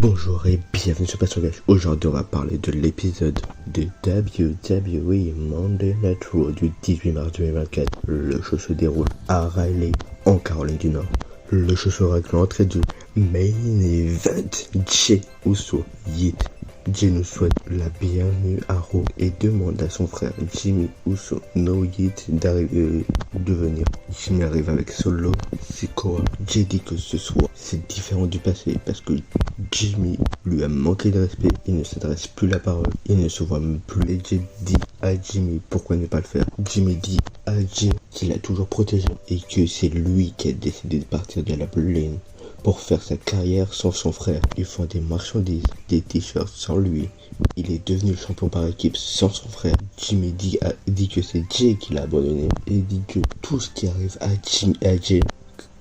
Bonjour et bienvenue sur Passion Gage. Aujourd'hui on va parler de l'épisode de WWE Monday Night Raw du 18 mars 2024. Le show se déroule à Raleigh, en Caroline du Nord. Le show sera avec l'entrée du Main Event. Jey Uso Jey nous souhaite la bienvenue à Raw et demande à son frère Jimmy Uso de venir. Jimmy arrive avec Solo Sikoa. Jey dit que ce soir c'est différent du passé parce que Jimmy lui a manqué de respect, il ne s'adresse plus la parole, il ne se voit même plus. Et Jey dit à Jimmy pourquoi ne pas le faire. Jimmy dit à Jey qu'il a toujours protégé et que c'est lui qui a décidé de partir de la Bloodline pour faire sa carrière sans son frère. Ils font des marchandises, des t-shirts sans lui. Il est devenu le champion par équipe sans son frère. Jimmy dit que c'est Jey qui l'a abandonné et dit que tout ce qui arrive à Jey,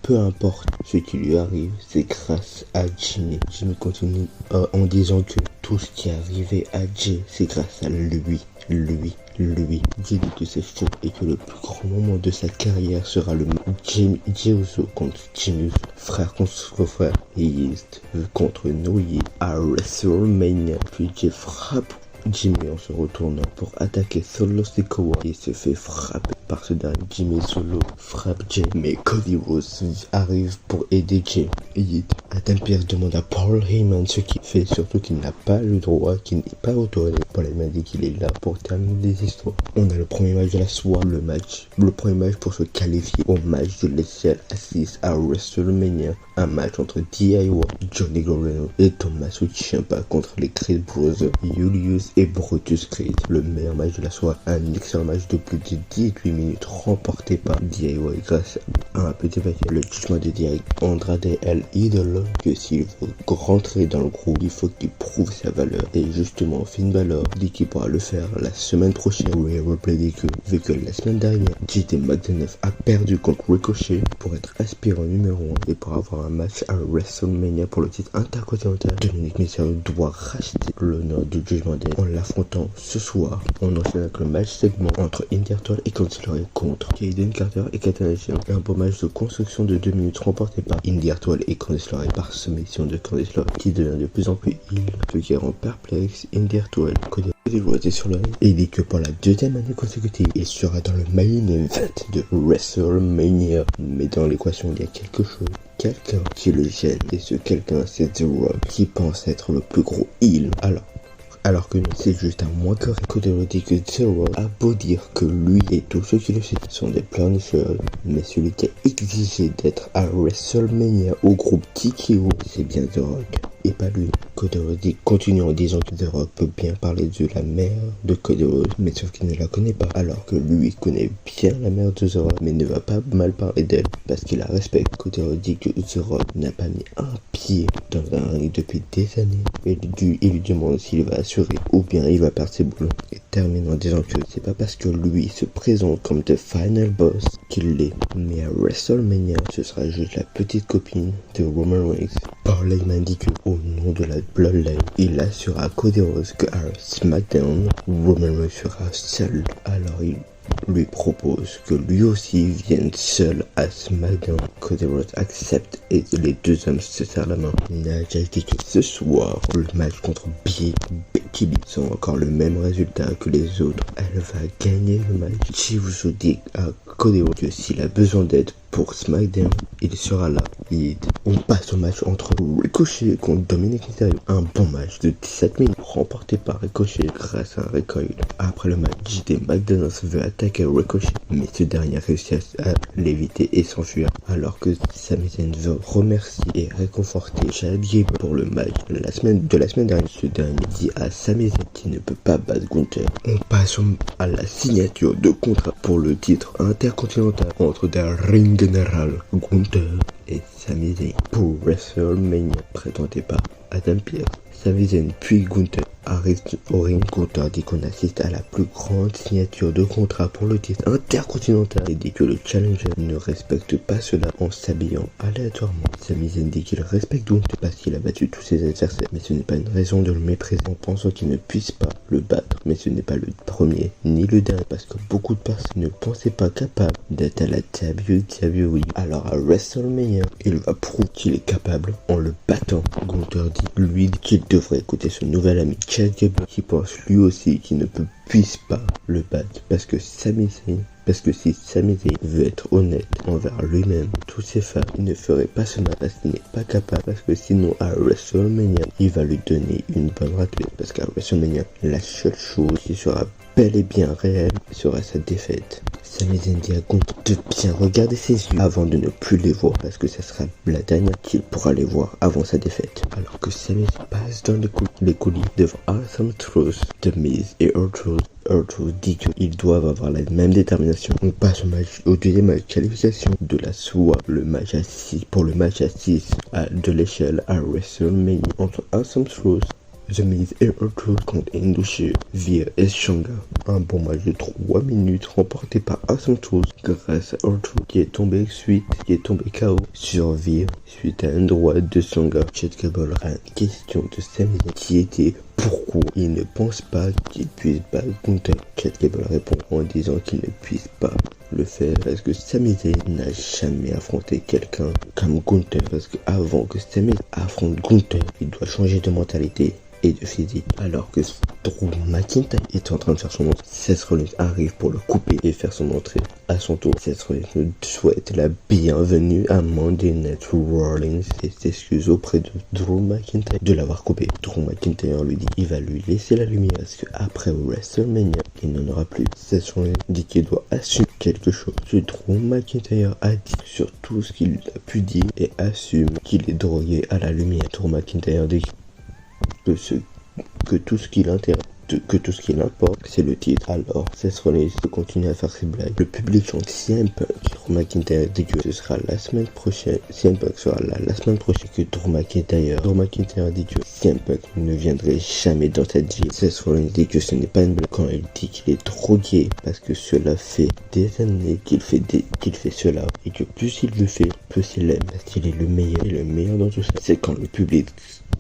peu importe ce qui lui arrive, c'est grâce à Jimmy. Jimmy continue en disant que tout ce qui est arrivé à Jey, c'est grâce à lui. Jey dit que c'est faux et que le plus grand moment de sa carrière sera le Jey Uso contre Jimmy Uso, frère contre frère, et contre Noye à WrestleMania. Puis Jey frappe Jimmy en se retournant pour attaquer Solo Sikoa et se fait frapper par ce dernier. Jimmy Solo frappe Jey, mais Cody Rhodes arrive pour aider Jey. Adam Pearce demande à Paul Heyman ce qu'il fait, surtout qu'il n'a pas le droit, qu'il n'est pas autorisé. Paul Heyman dit qu'il est là pour terminer des histoires. On a le premier match de la soirée, le premier match pour se qualifier au match de l'échelle assise à WrestleMania. Un match entre DIY, Johnny Gargano et Tommaso Ciampa contre les Creed Brothers, Julius et Brutus Creed. Le meilleur match de la soirée, un excellent match de plus de 18 minutes remporté par DIY grâce à un petit paquet. Le jugement de DIY, Andrade El Idolo, que s'il veut rentrer dans le groupe, il faut qu'il prouve sa valeur. Et justement, Finn Balor dit qu'il pourra le faire la semaine prochaine. Rhea Ripley dit que, vu que la semaine dernière, JT McDonough a perdu contre Ricochet pour être aspirant numéro 1 et pour avoir un match à WrestleMania pour le titre intercontinental, Dominic Mysterio doit racheter l'honneur du Judgment Day en l'affrontant ce soir. On enchaîne avec le match segment entre Indy Hartwell et Candice LeRae contre Kayden Carter et Katana Shin. Un beau match de construction de 2 minutes remporté par Indy Hartwell et Candice LeRae par soumission de Candice LeRae qui devient de plus en plus ill, ce qui rend perplexe Indy Hartwell. Cody Rhodes est sur le ring et il dit que pour la deuxième année consécutive, il sera dans le main event de WrestleMania. Mais dans l'équation, il y a quelqu'un qui le gêne, et ce quelqu'un c'est The Rock qui pense être le plus gros heel. Alors que non, c'est juste un moins correct. Cody Rhodes dit que The Rock a beau dire que lui et tous ceux qui le suivent sont des pleurnicheurs, mais celui qui a exigé d'être à WrestleMania au groupe TKO, c'est bien The Rock et pas lui. Cody Rhodes continue en disant que The Rock peut bien parler de la mère de Cody Rhodes, mais sauf qu'il ne la connaît pas, alors que lui connaît bien la mère de The Rock, mais ne va pas mal parler d'elle parce qu'il la respecte. Cody Rhodes dit que The Rock n'a pas mis un pied dans un ring depuis des années et il lui demande s'il va assurer ou bien il va perdre ses boulons, et termine en disant que c'est pas parce que lui se présente comme The Final Boss qu'il l'est, mais à WrestleMania ce sera juste la petite copine de Roman Reigns. Paul Heyman dit que au nom de la Bloodline, il assure à Cody Rhodes que à SmackDown, Roman Reigns sera seul. Alors il lui propose que lui aussi vienne seul à SmackDown. Cody Rhodes accepte et les deux hommes se serrent la main. Nia dit que ce soir, le match contre Becky Lynch sont encore le même résultat que les autres. Elle va gagner le match. Jey Uso dit à Cody Rhodes que s'il a besoin d'aide pour SmackDown, il sera là. On passe au match entre Ricochet contre Dominic Mysterio. Un bon match de 17 minutes remporté par Ricochet grâce à un recoil. Après le match, JT McDonough veut attaquer Ricochet, mais ce dernier réussit à l'éviter et s'enfuir. Alors que Sami Zayn veut remercier et réconforter Chad Gable pour le match de la semaine dernière. Ce dernier dit à Sami Zayn qu'il ne peut pas battre Gunther. On passe à la signature de contrat pour le titre intercontinental entre The Ring General Gunther et Sami Zayn pour WrestleMania, présenté par Adam Pearce. Sami Zayn puis Gunther arrive au ring. Gunther dit qu'on assiste à la plus grande signature de contrat pour le titre intercontinental et dit que le challenger ne respecte pas cela en s'habillant aléatoirement. Sami Zayn dit qu'il respecte Gunther parce qu'il a battu tous ses adversaires, mais ce n'est pas une raison de le mépriser en pensant qu'il ne puisse pas le battre. Mais ce n'est pas le premier ni le dernier, parce que beaucoup de personnes ne pensaient pas capable d'être à la WWE. Alors à WrestleMania, il va prouver qu'il est capable en le battant. Gunther dit lui qu'il devrait écouter son nouvel ami Chad Gable, qui pense lui aussi qu'il ne puisse pas le battre parce que si Sami Zayn veut être honnête envers lui-même, tous ses fans, il ne ferait pas ce match parce qu'il n'est pas capable, parce que sinon à WrestleMania, il va lui donner une bonne raclée, parce qu'à WrestleMania, la seule chose qui sera bel et bien réelle sera sa défaite. Sami Zayn dit à Gunther de bien regarder ses yeux avant de ne plus les voir, parce que ça sera la dernière qu'il pourra les voir avant sa défaite. Alors que Sami Zayn passe dans les coulisses devant Awesome Truth, The Miz et R-Truth dit qu'ils doivent avoir la même détermination. On passe au deuxième match qualification de la SWA, le match à 6 de l'échelle à WrestleMania entre Awesome Truth, The Miz et R-Truth contre Indusher via Eschonga. Un bon match de 3 minutes remporté par Awesome Truth grâce à R-Truth qui est tombé KO sur Veer suite à un droit de Songa. Chad Gable a une question de Sami Zayn qui était pourquoi il ne pense pas qu'il puisse battre Gunther. Chad Gable répond en disant qu'il ne puisse pas le faire parce que Sami Zayn n'a jamais affronté quelqu'un comme Gunther, parce qu'avant que Sami Zayn affronte Gunther, il doit changer de mentalité et de physique. Alors que Drew McIntyre est en train de faire son entrée, Seth Rollins arrive pour le couper et faire son entrée à son tour. Seth Rollins souhaite la bienvenue à Monday Night Rollins et s'excuse auprès de Drew McIntyre de l'avoir coupé. Drew McIntyre lui dit qu'il va lui laisser la lumière parce qu'après WrestleMania, il n'en aura plus. Seth Rollins dit qu'il doit assumer quelque chose. Drew McIntyre a dit sur tout ce qu'il a pu dire et assume qu'il est drogué à la lumière. Drew McIntyre dit que tout ce qui l'importe, c'est le titre. Alors, Seth Rollins continue à faire ses blagues. Le public chante CM Punk. Drew McIntyre dit que ce sera la semaine prochaine. CM Punk sera là la semaine prochaine que Drew McIntyre dit que CM Punk ne viendrait jamais dans cette vie. Seth Rollins dit que ce n'est pas une blague quand il dit qu'il est drogué parce que cela fait des années qu'il fait cela et que plus il le fait, plus il l'aime parce qu'il est le meilleur. Et le meilleur dans tout ça, c'est quand le public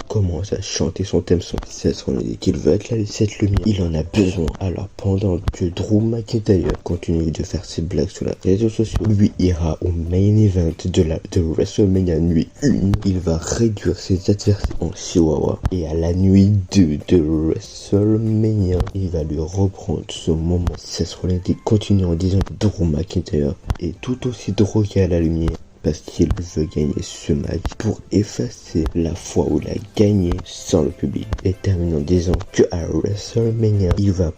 commence à chanter son thème son. Seth Rollins dit qu'il veut être cette lumière. Il en a besoin. Alors pendant que Drew McIntyre continue de faire ses blagues sur les réseaux sociaux, lui ira au main event de WrestleMania nuit 1. Il va réduire ses adversaires en chihuahua. Et à la nuit 2 de WrestleMania, il va lui reprendre ce moment. Seth Rollins continue en disant que Drew McIntyre est tout aussi drogué à la lumière parce qu'il veut gagner ce match pour effacer la fois où il a gagné sans le public, et termine en disant que à WrestleMania il va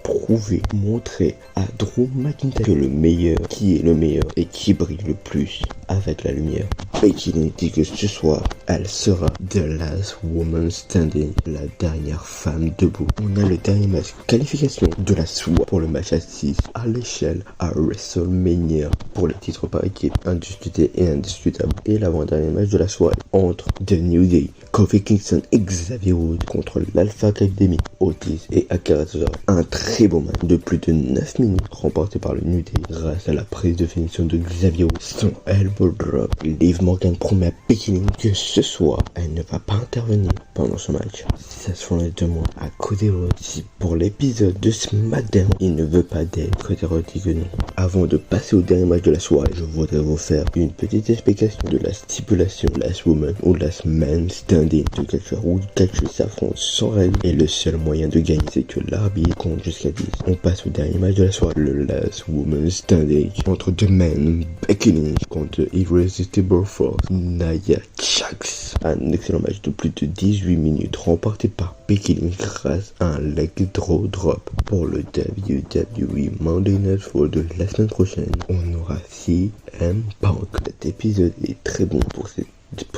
montrer à Drew McIntyre que le meilleur, qui est le meilleur et qui brille le plus avec la lumière. Becky Lynch dit que ce soir elle sera The Last Woman Standing, la dernière femme debout. On a le dernier match qualification de la SWA pour le match à 6 à l'échelle à WrestleMania pour le titre par équipe indiscuté et indiscutable, et l'avant-dernier match de la soirée entre The New Day, Kofi Kingston et Xavier Woods contre l'Alpha Academy, Otis et Akira Tozawa. Un très beau match de plus de 9 minutes remporté par le New Day grâce à la prise de finition de Xavier Woods, son elbow drop. Liv Morgan promet à Becky Lynch que ce soir elle ne va pas intervenir pendant ce match. Seth Rollins demande à Cody Rhodes si pour l'épisode de SmackDown il ne veut pas d'aide. Cody Rhodes dit que non. Avant de passer au dernier match de la soirée, je voudrais vous faire une petite explication de la stipulation Last Woman ou Last Man Standing, de quelque chose où quelque chose s'affronte sans règle et le seul moyen de gagner c'est que l'arbitre compte jusqu'à 10. On passe au dernier match de la soirée, le Last Woman Standing entre The Man Becky Lynch contre Irresistible Force Nia Jax. Un excellent match de plus de 18 minutes remporté par Becky Lynch grâce à un leg drop pour le WWE Monday Night Raw de la semaine prochaine. On aura CM Punk. Cet épisode est très bon pour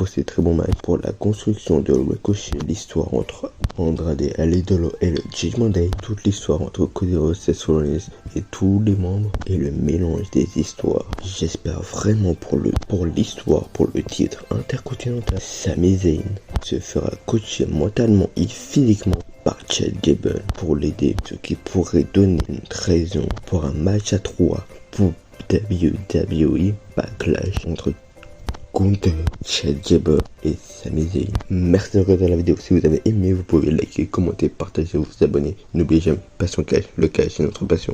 ces très bons matchs, pour la construction de Ricochet, l'histoire entre Andrade, El Idolo et le Judgment Day, toute l'histoire entre Cody Rhodes, Seth Rollins et tous les membres, et le mélange des histoires. J'espère vraiment pour l'histoire, pour le titre intercontinental, Sami Zayn se fera coacher mentalement et physiquement par Chad Gable pour l'aider, ce qui pourrait donner une raison pour un match à 3 pour WWE Backlash entre Gunther, Chad Gable et Sami Zayn. Merci de regarder la vidéo. Si vous avez aimé, vous pouvez liker, commenter, partager, vous abonner. N'oubliez jamais, passion cash, le cash est notre passion.